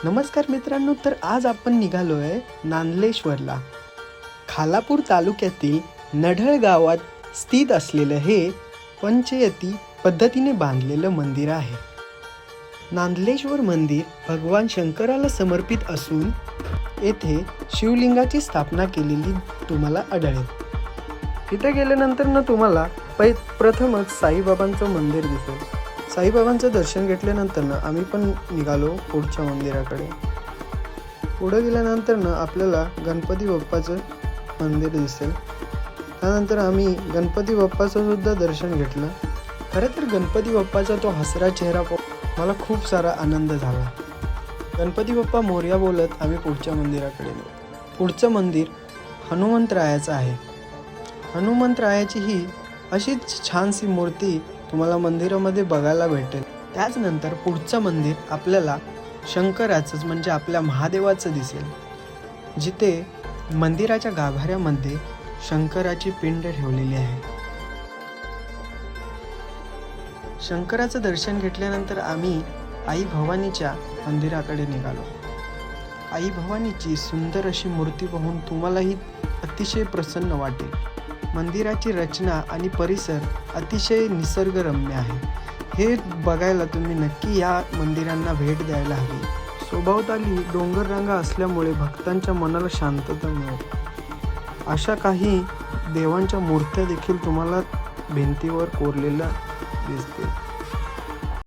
नमस्कार मित्रांनो, तर आज आपण निघालो आहे नांदलेश्वरला. खालापूर तालुक्यातील नढळ गावात स्थित असलेलं हे पंचयती पद्धतीने बांधलेलं मंदिर आहे. नांदलेश्वर मंदिर भगवान शंकराला समर्पित असून येथे शिवलिंगाची स्थापना केलेली तुम्हाला आढळेल. इथे गेल्यानंतर ना तुम्हाला प्रथमच साईबाबांचं मंदिर दिसेल. साईबाबांचं दर्शन घेतल्यानंतर ना आम्ही पण निघालो पुढच्या मंदिराकडे. पुढे गेल्यानंतर ना आपल्याला गणपती बाप्पाचं मंदिर दिसेल. त्यानंतर आम्ही गणपती बाप्पाचं सुद्धा दर्शन घेतलं. खरं तर गणपती बाप्पाचा तो हसरा चेहरा मला खूप सारा आनंद झाला. गणपती बाप्पा मोरया बोलत आम्ही पुढच्या मंदिराकडे गेलो. पुढचं मंदिर हनुमंतरायाचं आहे. हनुमंतरायाची ही अशीच छानशी मूर्ती तुम्हाला मंदिरामध्ये बघायला भेटेल. त्याचनंतर पुढचं मंदिर आपल्याला शंकराचंच म्हणजे आपल्या महादेवाचं दिसेल, जिथे मंदिराच्या गाभाऱ्यामध्ये शंकराची पिंड ठेवलेली आहे. शंकराचं दर्शन घेतल्यानंतर आम्ही आई भवानीच्या मंदिराकडे निघालो. आई भवानीची सुंदर अशी मूर्ती पाहून तुम्हालाही अतिशय प्रसन्न वाटेल. मंदिराची रचना आणि परिसर अतिशय निसर्गरम्य आहे. हे बघायला तुम्ही नक्की या मंदिरांना भेट द्यायला हवी. सभोवताली डोंगररांगा असल्यामुळे भक्तांच्या मनाला शांतता मिळते. अशा काही देवांच्या मूर्त्या देखील तुम्हाला भिंतीवर कोरलेल्या दिसतील.